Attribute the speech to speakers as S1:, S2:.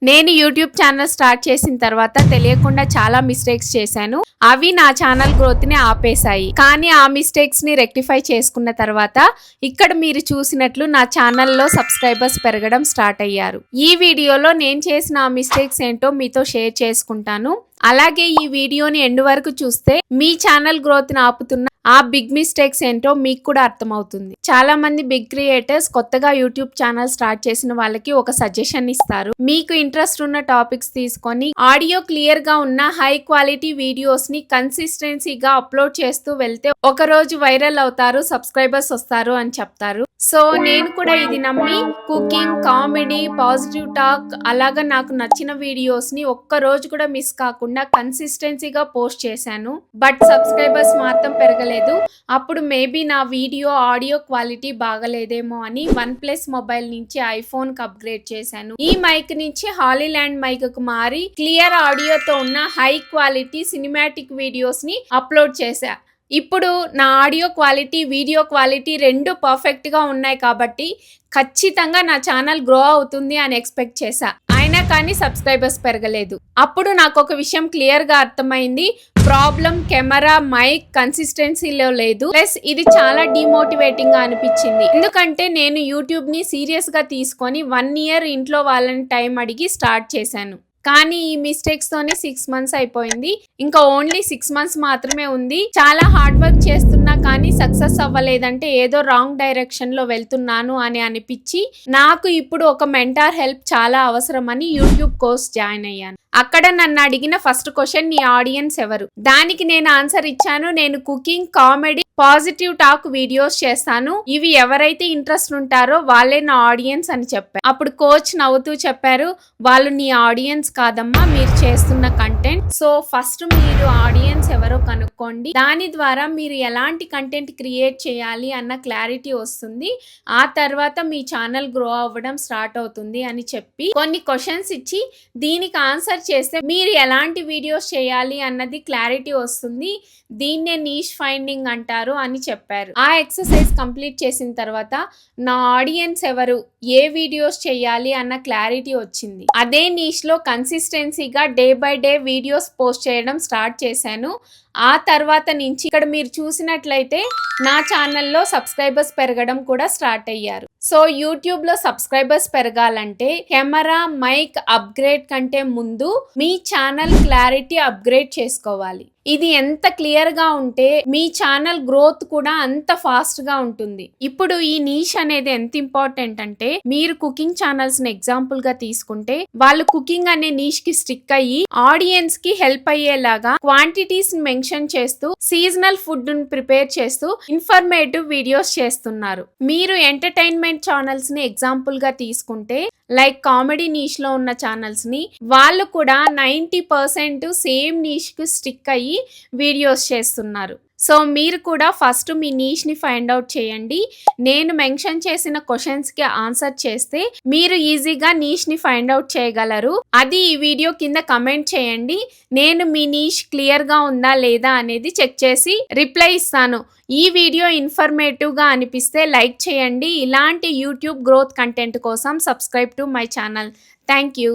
S1: నేను YouTube channel start చేసిన తర్వాత తెలియకుండా చాలా మిస్టేక్స్ చేశాను. అవి నా ఛానల్ గ్రోత్ ని ఆపేశాయి. కానీ ఆ మిస్టేక్స్ ని రెక్టిఫై చేసుకున్న తర్వాత ఇక్కడ మీరు చూసినట్లు నా ఛానల్లో సబ్స్క్రైబర్స్ పెరగడం స్టార్ట్ అయ్యారు. ఈ వీడియోలో నేను చేసిన ఆ మిస్టేక్స్ ఏంటో మీతో షేర్ చేసుకుంటాను. అలాగే ఈ వీడియోని ఎండ్ వరకు చూస్తే మీ ఛానల్ గ్రోత్ ని ఆపుతున్న ఆ బిగ్ మిస్టేక్స్ ఏంటో మీకు కూడా అర్థమవుతుంది. చాలా మంది బిగ్ క్రియేటర్స్ కొత్తగా యూట్యూబ్ ఛానల్ స్టార్ట్ చేసిన వాళ్ళకి ఒక సజెషన్ ఇస్తారు. మీకు ఇంట్రెస్ట్ ఉన్న టాపిక్స్ తీసుకొని ఆడియో క్లియర్ గా ఉన్న హై క్వాలిటీ వీడియోస్ ని కన్సిస్టెన్సీగా అప్లోడ్ చేస్తూ వెళ్తే ఒక రోజు వైరల్ అవుతారు, సబ్స్క్రైబర్స్ వస్తారు అని చెప్తారు. సో నేను కూడా ఇది నమ్మి కుకింగ్, కామెడీ, పాజిటివ్ టాక్ అలాగా నాకు నచ్చిన వీడియోస్ ని ఒక్క రోజు కూడా మిస్ కాకుండా కన్సిస్టెన్సీగా పోస్ట్ చేశాను. బట్ సబ్స్క్రైబర్స్ మాత్రం పెరగలేదు. అప్పుడు మేబీ నా వీడియో ఆడియో క్వాలిటీ బాగలేదేమో అని OnePlus మొబైల్ నుంచి ఐఫోన్ కి అప్గ్రేడ్ చేశాను. ఈ మైక్ నుంచి హాలీల్యాండ్ మైక్ కు మారి క్లియర్ ఆడియోతో ఉన్న హై క్వాలిటీ సినిమాటిక్ వీడియోస్ ని అప్లోడ్ చేశా. ఇప్పుడు నా ఆడియో క్వాలిటీ, వీడియో క్వాలిటీ రెండు పర్ఫెక్ట్ గా ఉన్నాయి కాబట్టి ఖచ్చితంగా నా ఛానల్ గ్రో అవుతుంది అని ఎక్స్పెక్ట్ చేశా. అయినా కానీ సబ్స్క్రైబర్స్ పెరగలేదు. అప్పుడు నాకు ఒక విషయం క్లియర్ గా అర్థమైంది. ప్రాబ్లం కెమెరా, మైక్ కన్సిస్టెన్సీలో లేదు. ప్లస్ ఇది చాలా డిమోటివేటింగ్ గా అనిపించింది. ఎందుకంటే నేను యూట్యూబ్ ని సీరియస్ గా తీసుకొని 1 year ఇంట్లో వాళ్ళని టైం అడిగి స్టార్ట్ చేశాను. కానీ ఈ మిస్టేక్స్ తోనే 6 months అయిపోయింది. ఇంకా ఓన్లీ 6 months మాత్రమే ఉంది. చాలా హార్డ్ వర్క్ చేస్తున్నా కానీ సక్సెస్ అవ్వలేదంటే ఏదో రాంగ్ డైరెక్షన్ లో వెళ్తున్నాను అని అనిపించి నాకు ఇప్పుడు ఒక మెంటార్ హెల్ప్ చాలా అవసరం అని యూట్యూబ్ కోర్స్ జాయిన్ అయ్యాను. అక్కడ నన్ను అడిగిన ఫస్ట్ క్వశ్చన్, నీ ఆడియన్స్ ఎవరు? దానికి నేను ఆన్సర్ ఇచ్చాను, నేను cooking, comedy, positive talk videos చేస్తాను. ఇవి ఎవరైతే ఇంట్రెస్ట్ ఉంటారో వాళ్ళే నా ఆడియన్స్ అని చెప్పారు. అప్పుడు కోచ్ నవ్వుతూ చెప్పారు, వాళ్ళు నీ ఆడియన్స్ కాదమ్మా, మీరు చేస్తున్న కంటెంట్. సో ఫస్ట్ మీరు ఆడియన్స్ ఎవరో కనుక్కోండి. దాని ద్వారా మీరు ఎలాంటి కంటెంట్ క్రియేట్ చేయాలి అన్న క్లారిటీ వస్తుంది. ఆ తర్వాత మీ ఛానల్ గ్రో అవ్వడం స్టార్ట్ అవుతుంది అని చెప్పి కొన్ని క్వశ్చన్స్ ఇచ్చి దీనికి ఆన్సర్ చేస్తే మీరు ఎలాంటి వీడియోస్ చేయాలి అన్నది క్లారిటీ వస్తుంది. దీన్నే నీష్ ఫైండింగ్ అంటారు అని చెప్పారు. ఆ ఎక్సర్సైజ్ కంప్లీట్ చేసిన తర్వాత నా ఆడియన్స్ ఎవరు, ఏ వీడియోస్ చేయాలి అన్న క్లారిటీ వచ్చింది. అదే నీష్ లో కన్సిస్టెన్సీగా day by day videos post చేయడం స్టార్ట్ చేశాను. ఆ తర్వాత నుంచి ఇక్కడ మీరు చూసినట్లయితే నా ఛానల్లో సబ్స్క్రైబర్స్ పెరగడం కూడా స్టార్ట్ అయ్యారు. సో యూట్యూబ్ లో సబ్స్క్రైబర్స్ పెరగాలంటే కెమెరా, మైక్ అప్గ్రేడ్ కంటే ముందు మీ ఛానల్ క్లారిటీ అప్గ్రేడ్ చేసుకోవాలి. ఇది ఎంత క్లియర్ గా ఉంటే మీ ఛానల్ గ్రోత్ కూడా అంత ఫాస్ట్ గా ఉంటుంది. ఇప్పుడు ఈ నీష్ అనేది ఎంత ఇంపార్టెంట్ అంటే, మీరు కుకింగ్ ఛానల్స్ ని ఎగ్జాంపుల్ గా తీసుకుంటే వాళ్ళు కుకింగ్ అనే నీష్ కి స్టిక్ అయ్యి ఆడియన్స్ కి హెల్ప్ అయ్యేలాగా క్వాంటిటీస్ మెన్షన్ చేస్తూ సీజనల్ ఫుడ్ ని ప్రిపేర్ చేస్తూ ఇన్ఫర్మేటివ్ వీడియోస్ చేస్తున్నారు. మీరు ఎంటర్టైన్మెంట్ ఛానల్స్ ని ఎగ్జాంపుల్ గా తీసుకుంటే లైక్ కామెడీ నీష్ లో ఉన్న ఛానల్స్ ని వాళ్ళు కూడా 90% సేమ్ నీష్ కు స్టిక్ అయ్యి వీడియోస్ చేస్తున్నారు. సో మీరు కూడా ఫస్ట్ మీ నీష్ ని ఫైండ్ అవుట్ చేయండి. నేను మెన్షన్ చేసిన క్వశ్చన్స్ కి ఆన్సర్ చేస్తే మీరు ఈజీగా నీష్ ని ఫైండ్ అవుట్ చేయగలరు. అది ఈ వీడియో కింద కమెంట్ చేయండి. నేను మీ నీష్ క్లియర్ గా ఉందా లేదా అనేది చెక్ చేసి రిప్లై ఇస్తాను. ఈ వీడియో ఇన్ఫర్మేటివ్ గా అనిపిస్తే లైక్ చేయండి. ఇలాంటి యూట్యూబ్ గ్రోత్ కంటెంట్ కోసం subscribe to my channel. Thank you.